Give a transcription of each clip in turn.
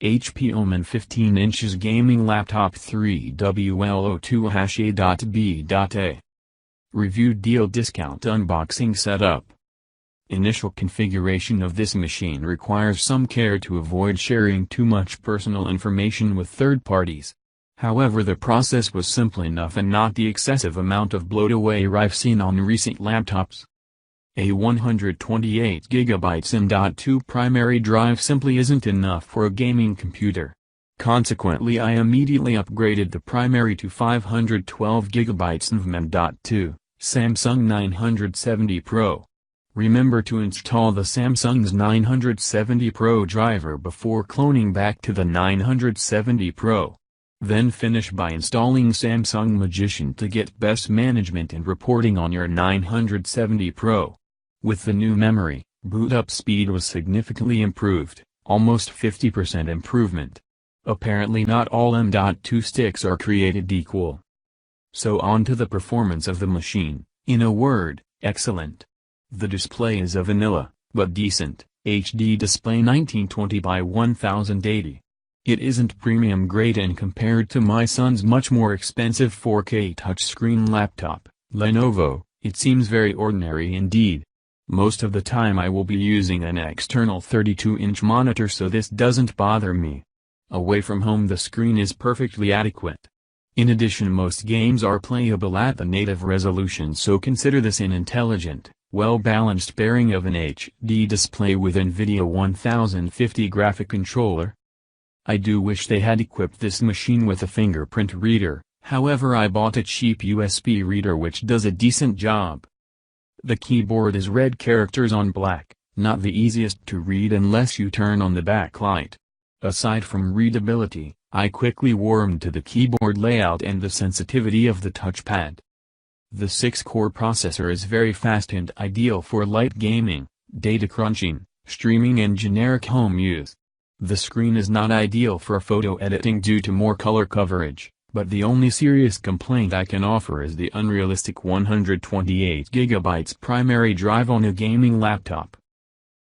HP Omen 15 inches gaming laptop 3WL02-A.B.A. Review deal discount unboxing setup. Initial configuration of this machine requires some care to avoid sharing too much personal information with third parties. However, the process was simple enough and not the excessive amount of bloatware I've seen on recent laptops. A 128GB M.2 primary drive simply isn't enough for a gaming computer. Consequently, I immediately upgraded the primary to 512GB M.2, Samsung 970 Pro. Remember to install the Samsung's 970 Pro driver before cloning back to the 970 Pro. Then finish by installing Samsung Magician to get best management and reporting on your 970 Pro. With the new memory, boot-up speed was significantly improved, almost 50% improvement. Apparently not all M.2 sticks are created equal. So on to the performance of the machine. In a word, excellent. The display is a vanilla, but decent, HD display 1920 by 1080. It isn't premium grade, and compared to my son's much more expensive 4K touchscreen laptop, Lenovo, it seems very ordinary indeed. Most of the time I will be using an external 32-inch monitor, so this doesn't bother me. Away from home the screen is perfectly adequate. In addition, most games are playable at the native resolution, so consider this an intelligent, well-balanced pairing of an HD display with NVIDIA 1050 graphic controller. I do wish they had equipped this machine with a fingerprint reader, however I bought a cheap USB reader which does a decent job. The keyboard is red characters on black, not the easiest to read unless you turn on the backlight. Aside from readability, I quickly warmed to the keyboard layout and the sensitivity of the touchpad. The 6-core processor is very fast and ideal for light gaming, data crunching, streaming and generic home use. The screen is not ideal for photo editing due to more color coverage, but the only serious complaint I can offer is the unrealistic 128GB primary drive on a gaming laptop.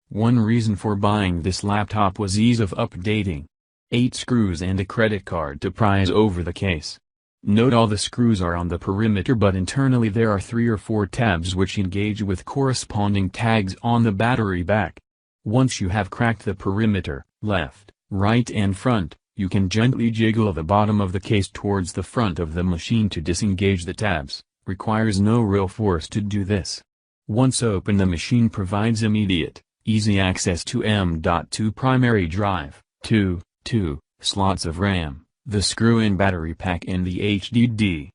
One reason for buying this laptop was ease of updating. 8 screws and a credit card to prise over the case. Note all the screws are on the perimeter, but internally there are 3 or 4 tabs which engage with corresponding tags on the battery back. Once you have cracked the perimeter, left, right and front, you can gently jiggle the bottom of the case towards the front of the machine to disengage the tabs. Requires no real force to do this. Once open, the machine provides immediate, easy access to M.2 primary drive, 2 slots of RAM, the screw-in battery pack and the HDD.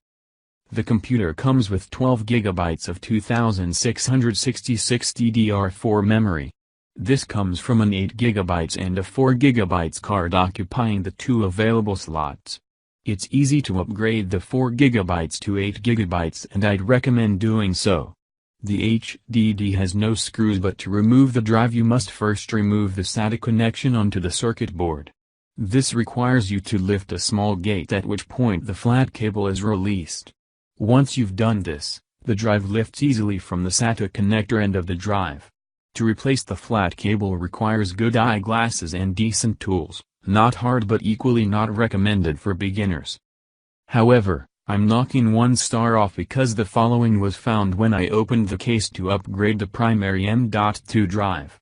The computer comes with 12GB of 2666 DDR4 memory. This comes from an 8GB and a 4GB card occupying the 2 available slots. It's easy to upgrade the 4GB to 8GB, and I'd recommend doing so. The HDD has no screws, but to remove the drive you must first remove the SATA connection onto the circuit board. This requires you to lift a small gate, at which point the flat cable is released. Once you've done this, the drive lifts easily from the SATA connector end of the drive. To replace the flat cable requires good eyeglasses and decent tools, not hard but equally not recommended for beginners. However, I'm knocking 1 star off because the following was found when I opened the case to upgrade the primary M.2 drive.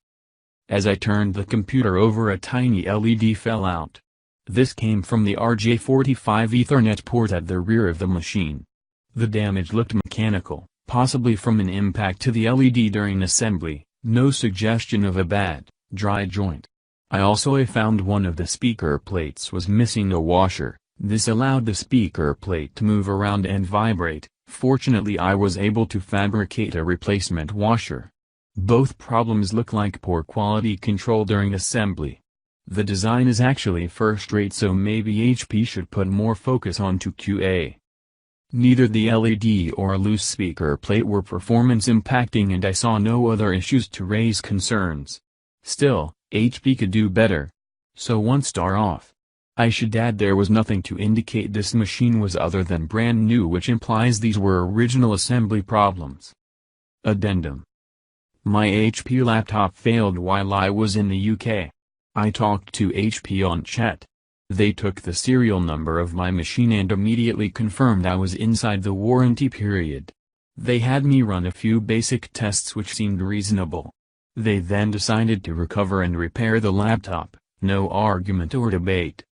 As I turned the computer over, a tiny LED fell out. This came from the RJ45 Ethernet port at the rear of the machine. The damage looked mechanical, possibly from an impact to the LED during assembly. No suggestion of a bad, dry joint. I also found one of the speaker plates was missing a washer. This allowed the speaker plate to move around and vibrate. Fortunately, I was able to fabricate a replacement washer. Both problems look like poor quality control during assembly. The design is actually first-rate, so maybe HP should put more focus onto QA. Neither the LED or a loose speaker plate were performance impacting, and I saw no other issues to raise concerns. Still, HP could do better. So 1 star off. I should add there was nothing to indicate this machine was other than brand new, which implies these were original assembly problems. Addendum. My HP laptop failed while I was in the UK. I talked to HP on chat. They took the serial number of my machine and immediately confirmed I was inside the warranty period. They had me run a few basic tests which seemed reasonable. They then decided to recover and repair the laptop, no argument or debate.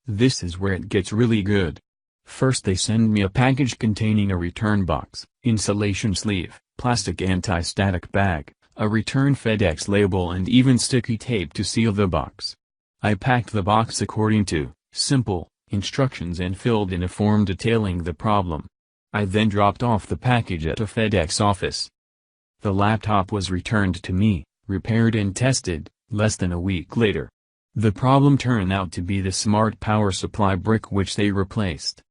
This is where it gets really good. First they send me a package containing a return box, insulation sleeve, plastic anti-static bag, a return FedEx label and even sticky tape to seal the box. I packed the box according to simple instructions and filled in a form detailing the problem. I then dropped off the package at a FedEx office. The laptop was returned to me, repaired and tested, less than a week later. The problem turned out to be the smart power supply brick which they replaced.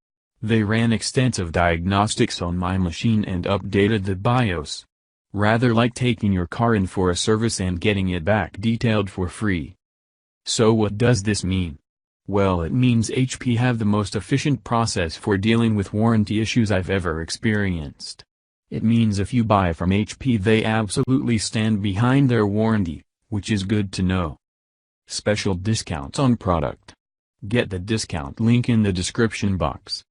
They ran extensive diagnostics on my machine and updated the BIOS. Rather like taking your car in for a service and getting it back detailed for free. So what does this mean? Well, it means HP have the most efficient process for dealing with warranty issues I've ever experienced. It means if you buy from HP they absolutely stand behind their warranty, which is good to know. Special discounts on product. Get the discount link in the description box.